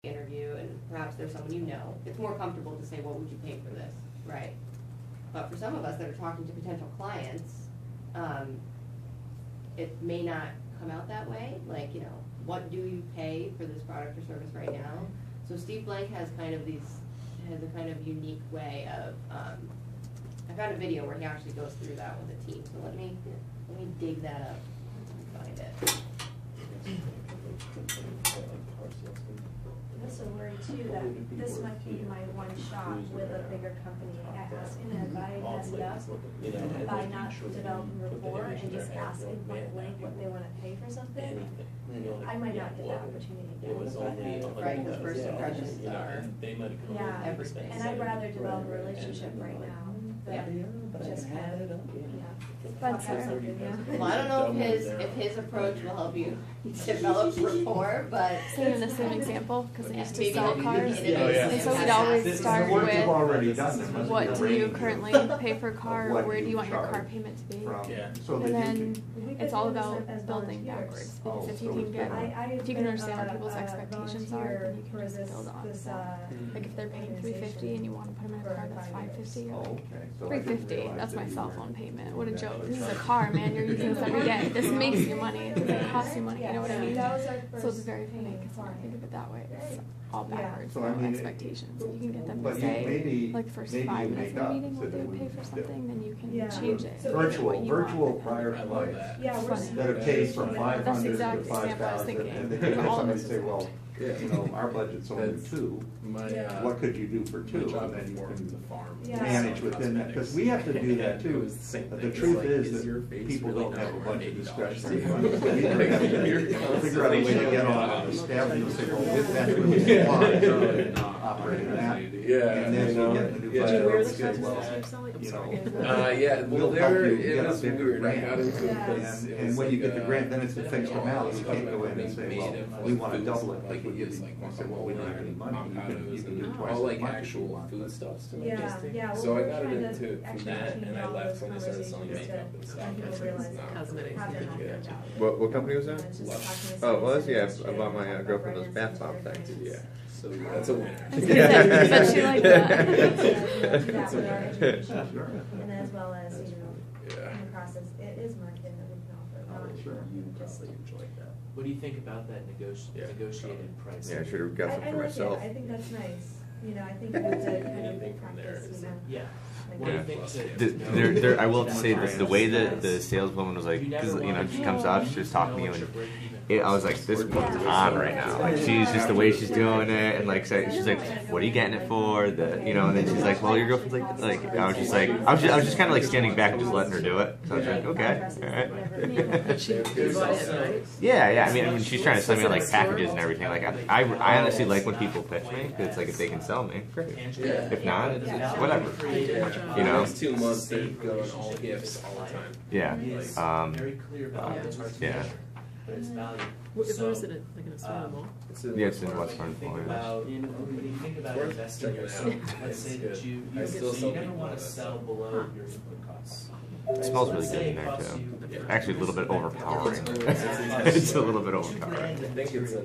interview, and perhaps there's someone you know, it's more comfortable to say, what would you pay for this, right? But for some of us that are talking to potential clients, it may not come out that way. Like, you know, what do you pay for this product or service right now? So Steve Blank has kind of a kind of unique way of, I found a video where he actually goes through that with a team. So let me dig that up and find it. I'm also worried too that this might be my one shot with a bigger company. I ask, and if I mess it up by not developing rapport and just asking point blank what they want to pay for something, I might not get that opportunity again. Right, because first impressions are everything. And I'd rather develop a relationship right now than just kind of, Well, I don't know if his approach will help you develop rapport, but Same the same example because I used to maybe sell the cars, beginning and so we'd always start with what do you currently pay for a car, or where do you want your car payment to be, and then it's all about building backwards. Because if you can understand what people's expectations are, then you can just build on that. Like if they're paying $350 and you want to put them in a car that's $550, you're like $350. That's my cell phone payment. What a joke. This is a car, man. You're using this every day. This makes you money. It doesn't cost you money. You know what I mean? So it's very funny because when I think of it that way, it's all backwards. So, I mean, expectations. You can get them to but say, like the first 5 minutes of the meeting, what they would pay for something, then you can change it. Virtual prior clients that have paid from 500 to 5,000, and then somebody say, well, you know, our budget's only 2. What could you do for 2? And then you can manage within that, because we have to do that too. But the truth is that people don't have a bunch of discretionary money. So we have to figure out a way to get on the staff and say, well, with that, we can operate that. And then we get the new budget. Well, there it was weird. I got into it and when you get the grant, then it's a fixed amount. You can't go in and say, well, we want to double it. Like we said, well, we don't have any money. You can do twice all like as much actual food stuffs to make Yeah, this thing. yeah. Well, So I we're got it trying to into actually that, change and I all left those when they started selling conversations makeup and to stuff. people It's realize not cosmetics have them good. value. What company was that? And it's just talking to Oh, it was? somebody Yeah, who's I bought my straight girlfriend up those bath bomb right things. into Yeah, so that's a winner. I bet she liked that. that with our education. And as well as, you know, in the process, it is marketing that we can offer. Just What do you think about that negotiated price? Yeah, I should have got some for myself. I think that's nice. You know, I think we have to kind of practice, you know. Yeah. Like, What do you think I will say that the way that the saleswoman was like, because you know, she comes up, she's just talking to you, and I was like, this woman's on right now. Like she's just the way she's doing it, and like she's like, what are you getting it for? And then she's like, well, your girlfriend's like I was just like, I was just kind of like standing back and just letting her do it. So I was like, okay, all right. Yeah. I mean, she's trying to sell me like packages and everything. Like I honestly like when people pitch me, because it's like if they can sell me, great. If not, it's whatever. You know. Next 2 months they're going all gifts all the time. Yeah. Very clear about it. It's hard to Yeah. measure, but it's value. Where is it? Like in a small mall? Yeah, it's in West When you think about Worth investing in checking yourself, out. let's say that you still so sell you never people want to that sell stuff. below your input costs. It smells really Let's good say in it there costs too. you- Actually, a little bit overpowering. It's a little bit I overpowering. think it's a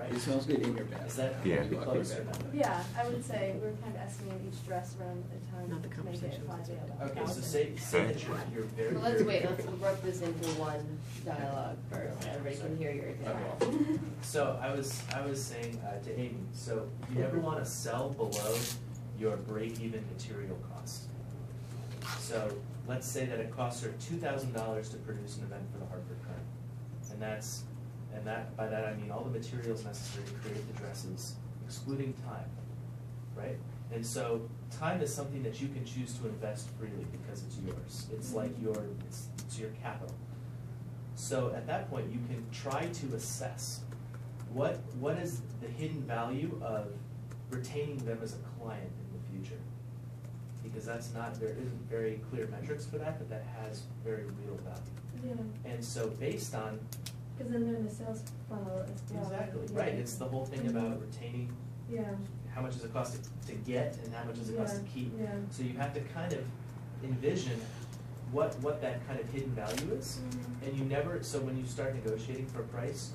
It smells good in your bath. Is that Yeah. close or not? Yeah, I would say we're kind of estimating each dress around a time Not the to make it conversation. $5,000. Okay, so say that you're very. So let's work this into one dialogue first, so everybody can hear your example. So I was saying to Amy, so you never want to sell below your break-even material cost. So let's say that it costs her $2,000 to produce an event for the Hartford Current, and by that I mean all the materials necessary to create the dresses, excluding time, right? And so time is something that you can choose to invest freely because it's yours. It's like it's your capital. So at that point, you can try to assess what is the hidden value of retaining them as a client in the future. Because there isn't very clear metrics for that, but that has very real value. Yeah, And so based on because then they're in the sales funnel as well. exactly Yeah. right, it's the whole thing about retaining. Yeah. How much does it cost to get, and how much does it cost to keep? Yeah. So you have to kind of envision what that kind of hidden value is, and you never. So when you start negotiating for a price,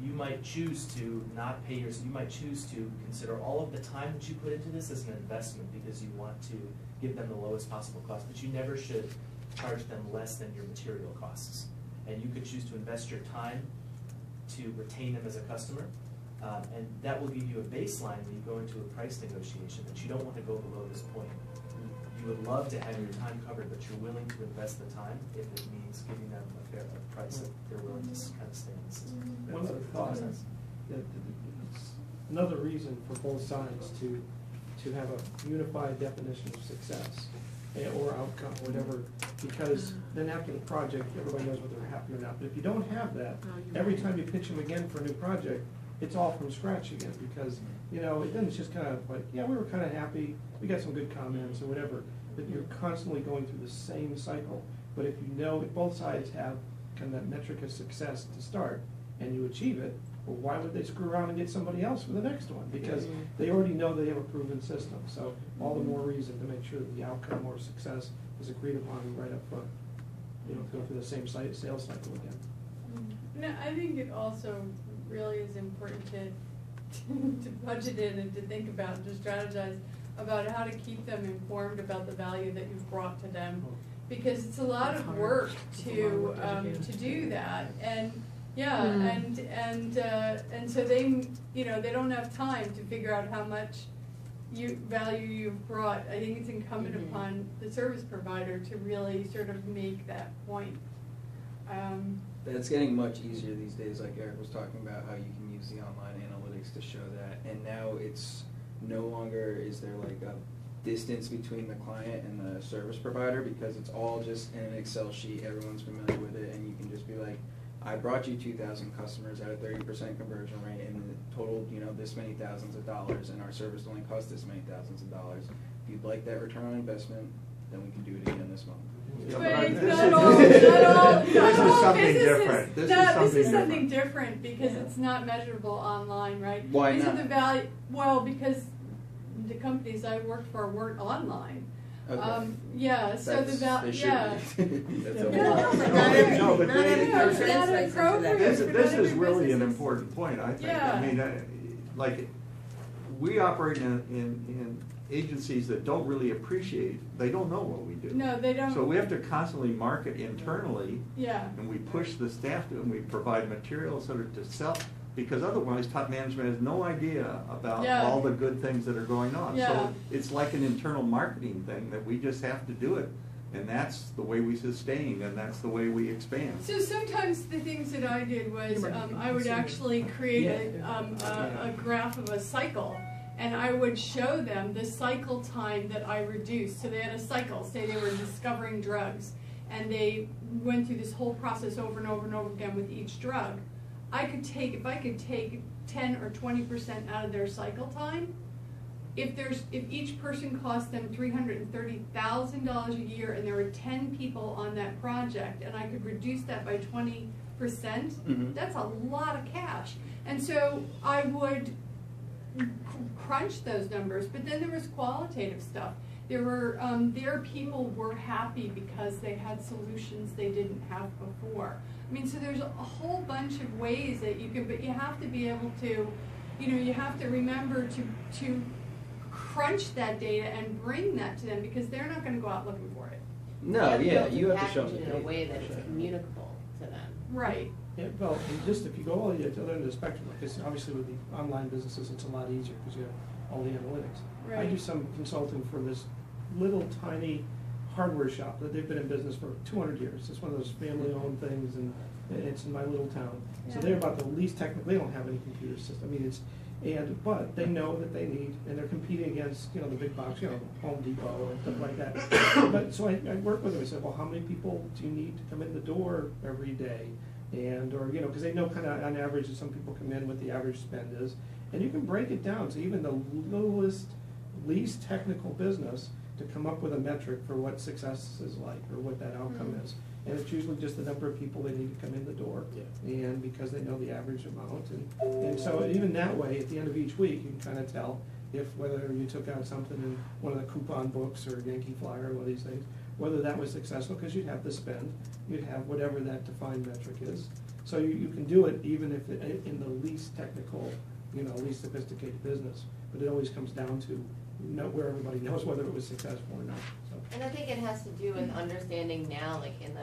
you might choose to not pay you might choose to consider all of the time that you put into this as an investment because you want to give them the lowest possible cost, but you never should charge them less than your material costs. And you could choose to invest your time to retain them as a customer, and that will give you a baseline when you go into a price negotiation that you don't want to go below this point. You would love to have your time covered, but you're willing to invest the time if it means giving them a fair price that they're willing to kind of stay in the system. One other thought, it's another reason for both sides to have a unified definition of success or outcome, whatever, because then after the project, everybody knows whether they're happy or not. But if you don't have that, every time you pitch them again for a new project, it's all from scratch again, because, you know, then it's just kind of like, yeah, we were kind of happy, we got some good comments or whatever, but you're constantly going through the same cycle. But if you know, if both sides have kind of that metric of success to start, and you achieve it, well, why would they screw around and get somebody else for the next one? Because they already know they have a proven system. So all the more reason to make sure that the outcome or success is agreed upon right up front. You don't go through the same sales cycle again. No, I think it also really is important to budget in and to think about and to strategize about how to keep them informed about the value that you've brought to them, because it's a lot of work to do that. And yeah, and so they, you know, they don't have time to figure out how much value you've brought. I think it's incumbent upon the service provider to really sort of make that point. It's getting much easier these days, like Eric was talking about, how you can use the online analytics to show that. And now it's no longer is there like a distance between the client and the service provider, because it's all just in an Excel sheet, everyone's familiar with it, and you can just be like, I brought you 2,000 customers at a 30% conversion rate, and it totaled, you know, this many thousands of dollars, and our service only cost this many thousands of dollars. If you'd like that return on investment, then we can do it again this month. Yeah, but not all different. This is something different because it's not measurable online, right? Why not? The value, well, because the companies I worked for weren't online. Okay. Yeah, so the value, yeah. This is really an important point, I think. Yeah. I mean, like, we operate in agencies that don't really appreciate, they don't know what we do. No, they don't. So we have to constantly market internally. Yeah. And we push the staff to, and we provide materials sort of to sell, because otherwise top management has no idea about all the good things that are going on. Yeah. So it's like an internal marketing thing that we just have to do it. And that's the way we sustain, and that's the way we expand. So sometimes the things that I did was I would actually create a graph of a cycle, and I would show them the cycle time that I reduced. So they had a cycle, say they were discovering drugs, and they went through this whole process over and over and over again with each drug. If I could take 10 or 20% out of their cycle time, if each person cost them $330,000 a year and there were 10 people on that project, and I could reduce that by 20%, that's a lot of cash. And so I would crunch those numbers, but then there was qualitative stuff. There were their people were happy because they had solutions they didn't have before. I mean, so there's a whole bunch of ways that you can, but you have to be able to, you know, you have to remember to crunch that data and bring that to them, because they're not going to go out looking for it. No, you have to show them it in a way that it's communicable to them. Right. Yeah, well, and just if you go all the way to the other end of the spectrum, because obviously with the online businesses, it's a lot easier because you have all the analytics. Right. I do some consulting for this little tiny hardware shop that they've been in business for 200 years. It's one of those family-owned things, and it's in my little town. Yeah. So they're about the least technical. They don't have any computer system. I mean, but they know that they need, and they're competing against, you know, the big box, you know, Home Depot and stuff like that. But so I work with them. I said, well, how many people do you need to come in the door every day? And, or, you know, because they know kind of on average that some people come in what the average spend is. And you can break it down to even the littlest, least technical business to come up with a metric for what success is like, or what that outcome is. And it's usually just the number of people they need to come in the door, and because they know the average amount. And so even that way, at the end of each week, you can kind of tell if whether you took out something in one of the coupon books or Yankee Flyer or one of these things, whether that was successful, because you'd have the spend, you'd have whatever that defined metric is, So you can do it even if in the least technical, least sophisticated business, but it always comes down to where everybody knows whether it was successful or not. So. And I think it has to do with understanding now, like in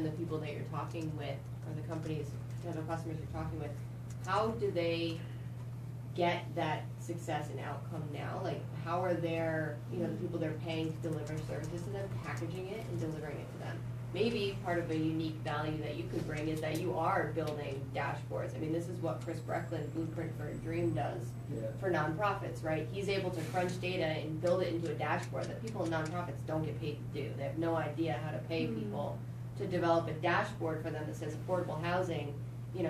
the people that you're talking with, or the companies, potential customers you're talking with, how do they get that success and outcome now? Like, how are their, the people they're paying to deliver services to them, packaging it and delivering it to them? Maybe part of a unique value that you could bring is that you are building dashboards. I mean, this is what Chris Brecklin, Blueprint for a Dream, does for nonprofits, right? He's able to crunch data and build it into a dashboard that people in nonprofits don't get paid to do. They have no idea how to pay people to develop a dashboard for them that says affordable housing.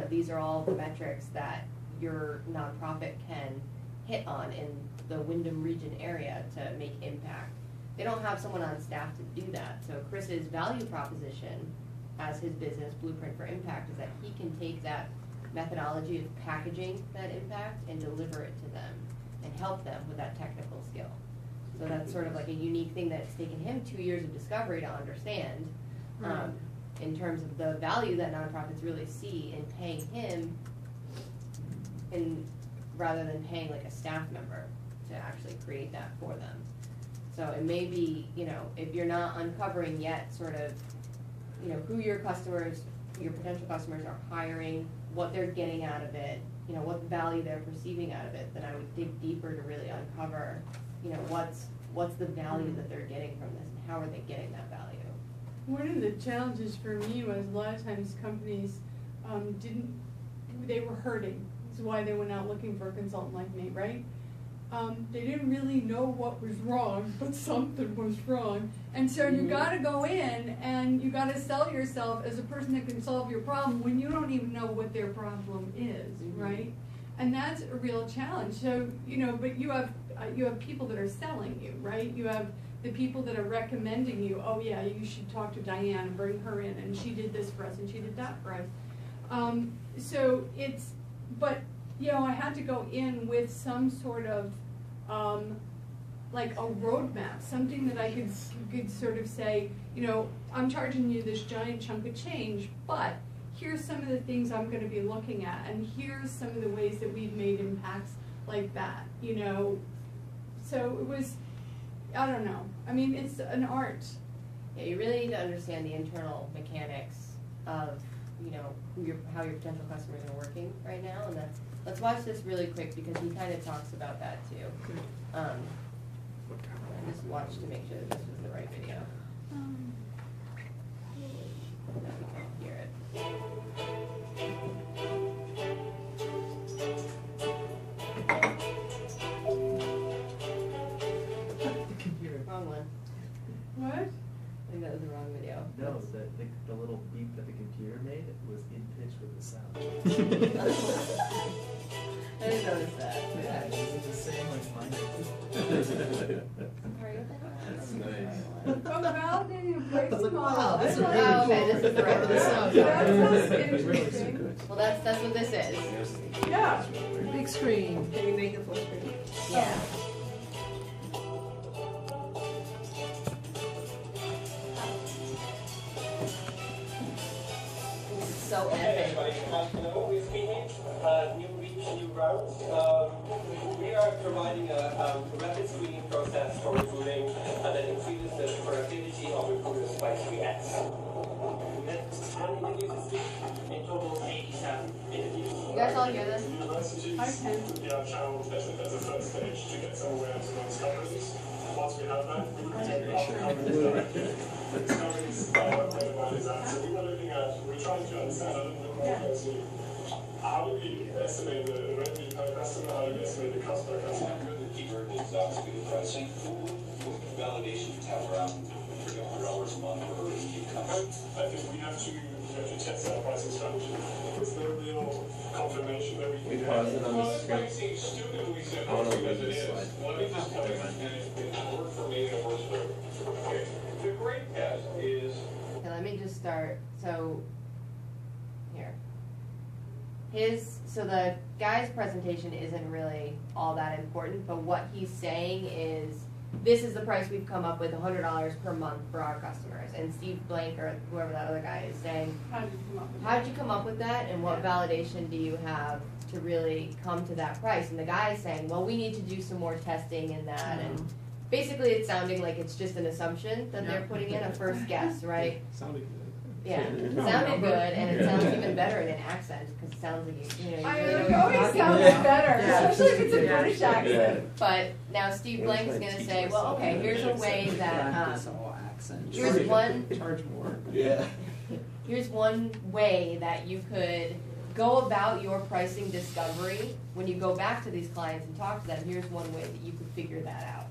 These are all the metrics that your nonprofit can hit on in the Wyndham region area to make impact. They don't have someone on staff to do that. So Chris's value proposition as his business, Blueprint for Impact, is that he can take that methodology of packaging that impact and deliver it to them and help them with that technical skill. So that's sort of like a unique thing that's taken him 2 years of discovery to understand, in terms of the value that nonprofits really see in paying him, rather than paying like a staff member to actually create that for them. So it may be, if you're not uncovering yet sort of, who your customers, your potential customers are hiring, what they're getting out of it, what value they're perceiving out of it, then I would dig deeper to really uncover, what's the value that they're getting from this and how are they getting that value. One of the challenges for me was a lot of times companies they were hurting. This is why they went out looking for a consultant like me, right? They didn't really know what was wrong, but something was wrong. And so you gotta go in and you gotta sell yourself as a person that can solve your problem when you don't even know what their problem is, right? And that's a real challenge. So, but you have people that are selling you, right? You have the people that are recommending you, oh yeah, you should talk to Diane and bring her in, and she did this for us and she did that for us. So it's, but I had to go in with some sort of like a roadmap, something that I could sort of say, I'm charging you this giant chunk of change, but here's some of the things I'm going to be looking at, and here's some of the ways that we've made impacts like that, So it was, I don't know. I mean, it's an art. Yeah, you really need to understand the internal mechanics of, how your potential customers are working right now, and let's watch this really quick because he kind of talks about that too. I just watched to make sure that this was the right video. That we can hear it. Wrong one. What? I think that was the wrong video. No, the little beep that the computer made was in pitch with the sound. I didn't notice that. Yeah, it was the same like mine. That's nice. Well, validating pricing model. Wow, this is That's okay. This is the right That video. sounds interesting. Well, that's what this is. Yeah. Big screen. Can you make it full screen? Yeah. So epic. New reach, new route. We are providing a rapid screening process for recruiting that increases the productivity of recruiters by 3x. We had 10 interviews this week, in total 87 interviews. You guys all hear this? I can. We have channeled as a first stage to get some awareness amongst companies. Once we have that, we can take other companies discoveries where the brand is at. So we were looking at, we're trying to understand a little bit more closely. How do we estimate the revenue per customer? How do we estimate the cost per customer? The keyword is obviously the pricing. Validation to have around $100 a month for income. I think we have to test our pricing strategy. It's the real confirmation that we can pause it on the screen. Pricing stupid, we said, I want to because leave it this is. slide. Let me just tell you, and it worked for me and it works for okay. The great test is. Okay, let me just start. So, here. So the guy's presentation isn't really all that important, but what he's saying is this is the price we've come up with, $100 per month for our customers. And Steve Blank, or whoever that other guy is, saying, how did you come up with that, and what validation do you have to really come to that price? And the guy is saying, well, we need to do some more testing in that, and basically it's sounding like it's just an assumption that they're putting in, a first guess, right? Sounded good. Yeah, it sounded good, and it sounds even better in an accent, because it sounds like you know, it always sounds better, especially if it's a British accent. But now Steve Blank is gonna say, well, okay, here's a way that, here's one, Charge more. Yeah. here's one way that you could go about your pricing discovery. When you go back to these clients and talk to them, here's one way that you could figure that out.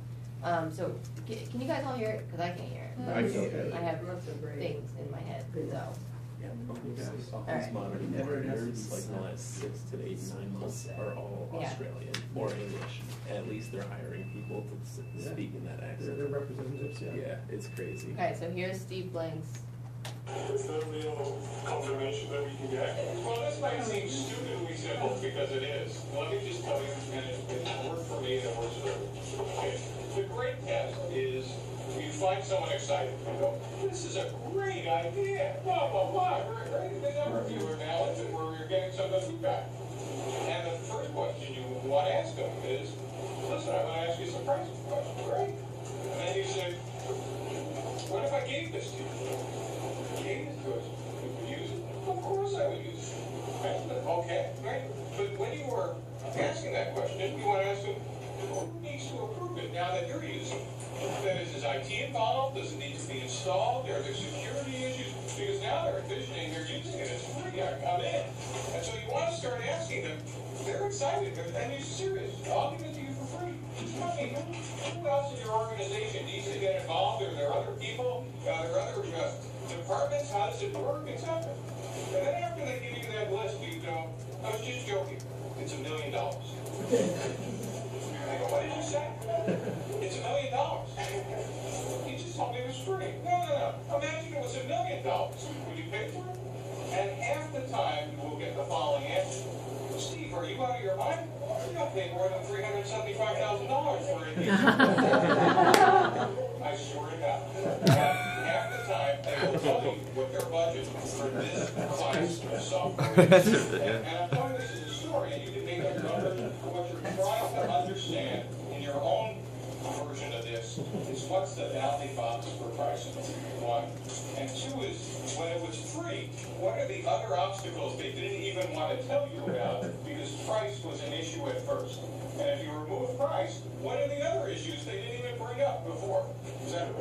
So, can you guys all hear it? Because I can't hear it. I can hear it. I have things in my head, so. These modern foreigners, like the last 6 to 8, 9 months, are all Australian or English. At least they're hiring people to speak in that accent. They're representatives, Yeah, it's crazy. Okay, so here's Steve Blank's. Is there real confirmation that we can get? Well, this might seem stupidly simple because it is. Let me just tell you, and it worked for me and it works for you. Okay. The great test is you find someone excited. You go, this is a great idea. Blah, blah, blah. We're the number of you are now and we're getting some good feedback. And the first question you want to ask them is, listen, I want to ask you some pricing questions. Great. And then you say, what if I gave this to you? Gave it to us. Would you use it? Of course I would use it. Okay, great. But when you were asking that question, you want to ask them, who needs to approve it now that you're using it? That is IT involved? Does it need to be installed? Are there security issues? Because now they're envisioning they're using it. It's free. I'm in. And so you want to start asking them. They're excited. And you're serious. I'll give it to you for free. Just tell me, who else in your organization needs to get involved? Are there other people? Are there other departments? How does it work? Etc. And then after they give you that list, you go, I was just joking. It's $1 million. I go, what did you say? It's $1 million. You just told me it was free. No. Imagine it was $1 million. Would you pay for it? And half the time you will get the following answer. Steve, are you out of your mind? You don't pay more than $375,000 for it. I swear to God. Half the time they will tell you what their budget for this class of software is. And I'm telling you this is a story, and you can make up numbers. What you're trying to understand in your own version of this is what's the bounding box for pricing, one. And two is, when it was free, what are the other obstacles they didn't even want to tell you about because price was an issue at first. And if you remove price, what are the other issues they didn't even bring up before? Is that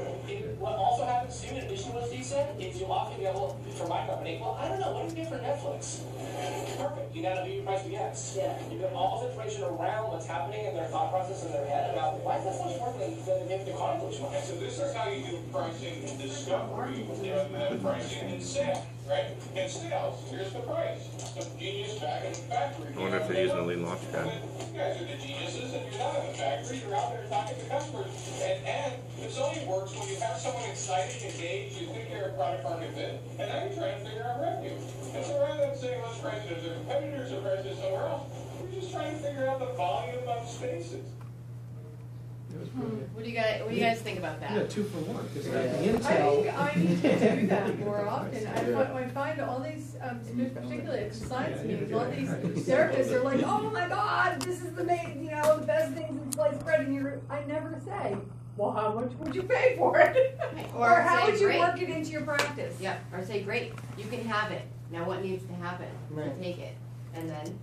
what also happens too, in addition to what Steve said, is you'll often be able, for my company, well, I don't know, what do you pay for Netflix? Perfect. You now know your price begins. Yeah. You get all this information around what's happening in their thought process in their head about why is that so much more than the college one. And so this is how you do pricing and discovery and pricing and sales, right? In sales, here's the price. Some genius back in the factory. I wonder if they're using a lean launch pad. You guys are the geniuses and you're not in the factory, you're out there talking to customers. And this only works when you have someone excited, engaged, you think you're a product market fit, and now you're trying to figure out revenue. And so rather than saying, let's price it as a competitors or price it somewhere else, we're just trying to figure out the volume of spaces. What do you guys think about that? Yeah, 2 for 1, because the I Intel. think I need to do that more often. I find all these, particularly at science meetings, all these therapists are like, oh my God, this is the the best things in sliced bread, and I never say, well, how much would you pay for it? Or how would you work it into your practice? Yep, or say, great, you can have it. Now what needs to happen? Right. Take it. And then,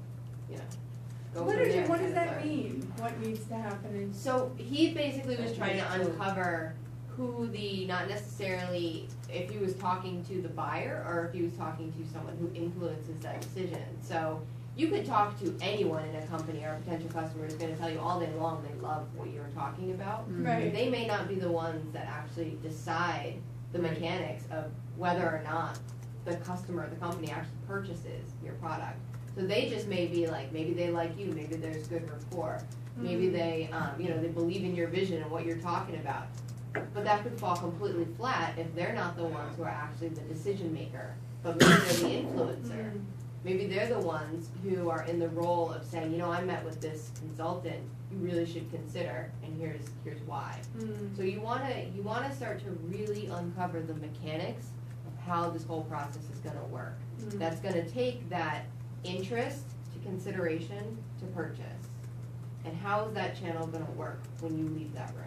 go What from there. does that mean? What needs to happen? So he basically was trying to uncover who not necessarily, if he was talking to the buyer or if he was talking to someone who influences that decision. So you could talk to anyone in a company or a potential customer who's going to tell you all day long they love what you're talking about. Right. They may not be the ones that actually decide the mechanics of whether or not the customer, the company actually purchases your product. So they just may be like, maybe they like you, maybe there's good rapport, maybe they, they believe in your vision and what you're talking about. But that could fall completely flat if they're not the ones who are actually the decision maker, but maybe they're the influencer. maybe they're the ones who are in the role of saying, you know, I met with this consultant, you really should consider, and here's why. So you wanna start to really uncover the mechanics of how this whole process is gonna work. That's gonna take that interest to consideration to purchase. And how is that channel gonna work when you leave that room?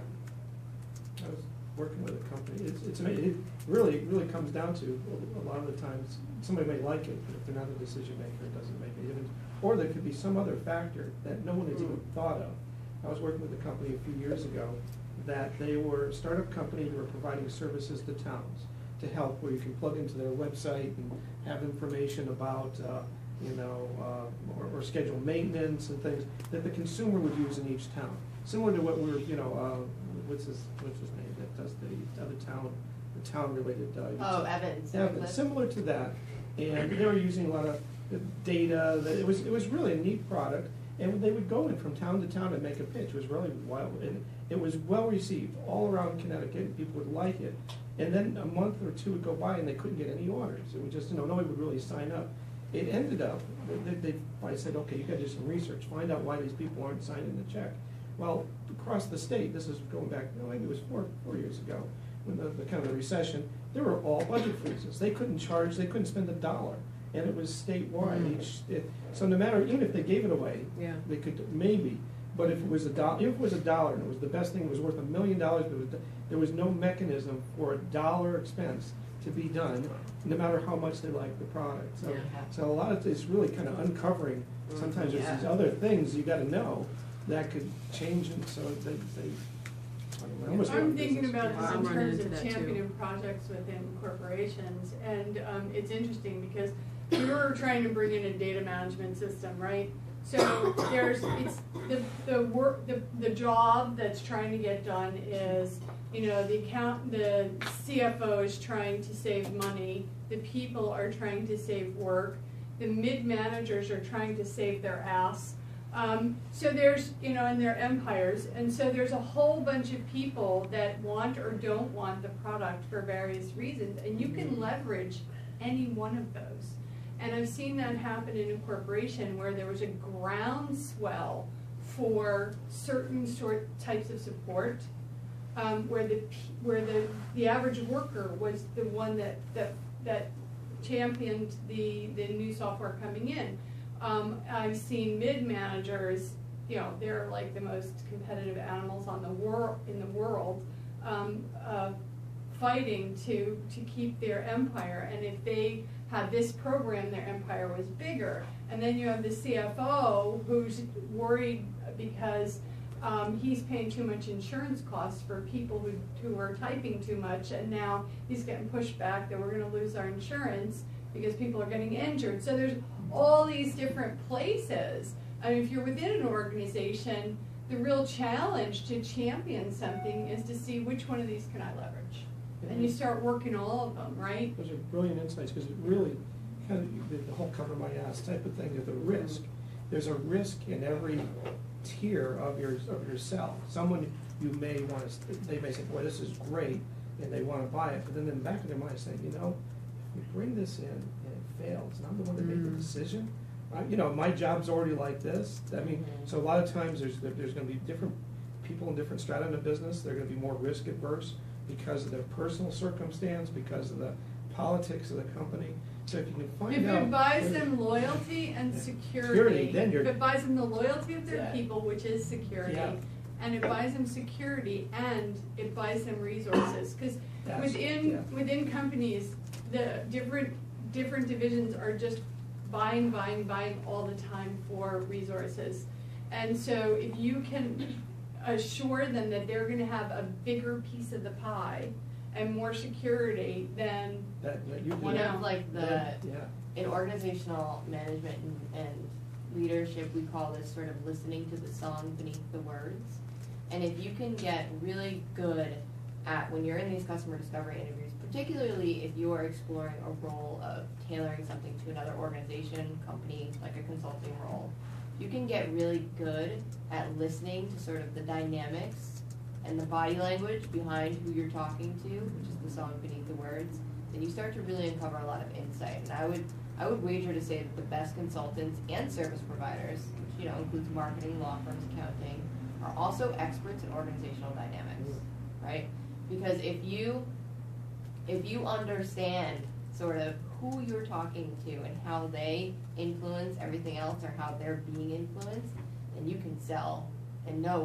I was working with a company, it's amazing. It really comes down to, a lot of the times, somebody may like it, but if they're not a decision maker, it doesn't make any difference. Or there could be some other factor that no one has even thought of. I was working with a company a few years ago that they were a startup company who were providing services to towns to help, where you can plug into their website and have information about, or schedule maintenance and things that the consumer would use in each town. Similar to what we're, what's his name that does the town-related. Evans. Evans, similar to that, and they were using a lot of data. It was really a neat product, and they would go in from town to town and make a pitch. It was really wild, and it was well received all around Connecticut, and people would like it. And then a month or two would go by, and they couldn't get any orders. It was just, nobody would really sign up. It ended up, they finally said, okay, you gotta do some research, find out why these people aren't signing the check. Well, across the state, this is going back, maybe it was four years ago, when the kind of the recession, there were all budget freezes. They couldn't spend $1, and it was statewide. So no matter, even if they gave it away, they could maybe, but if it was $1, and it was the best thing, it was worth $1 million, there was no mechanism for $1 expense to be done, no matter how much they like the product. So a lot of it's really kind of uncovering. Sometimes there's these other things you got to know that could change it. So they I'm thinking about this in terms of championing projects within corporations, and it's interesting because you're trying to bring in a data management system, right? So it's the job that's trying to get done is, the CFO is trying to save money, the people are trying to save work, the mid-managers are trying to save their ass. So there's, in their empires, and so there's a whole bunch of people that want or don't want the product for various reasons, and you can leverage any one of those. And I've seen that happen in a corporation where there was a groundswell for certain types of support, where the average worker was the one that championed the new software coming in. I've seen mid-managers, they're like the most competitive animals in the world, fighting to keep their empire. And if they had this program, their empire was bigger. And then you have the CFO who's worried because he's paying too much insurance costs for people who are typing too much, and now he's getting pushed back that we're going to lose our insurance because people are getting injured. So there's all these different places. I mean, if you're within an organization, the real challenge to champion something is to see which one of these can I leverage. And you start working all of them, right? Those are brilliant insights, because it really kind of the whole cover my ass type of thing is the risk. There's a risk in every tier of yourself. Someone you may want to, they may say, boy, this is great, and they want to buy it, but then in the back of their mind saying, if we bring this in and it fails, and I'm the one that made the decision, my job's already like this. I mean, so a lot of times there's going to be different people in different strata in the business. They're going to be more risk adverse because of their personal circumstance, because of the politics of the company. So if you can find out, if it buys them loyalty and security, then if it buys them the loyalty of their people, which is security, and it buys them security and it buys them resources, because within companies, the different divisions are just buying all the time for resources. And so if you can assure them that they're going to have a bigger piece of the pie and more security, then one of in organizational management and leadership, we call this sort of listening to the song beneath the words. And if you can get really good at, when you're in these customer discovery interviews, particularly if you are exploring a role of tailoring something to another organization, company, like a consulting role, you can get really good at listening to sort of the dynamics and the body language behind who you're talking to, which is the song beneath the words, then you start to really uncover a lot of insight. And I would wager to say that the best consultants and service providers, which, you know, includes marketing, law firms, accounting, are also experts in organizational dynamics, right? Because if you understand sort of who you're talking to and how they influence everything else or how they're being influenced, then you can sell and know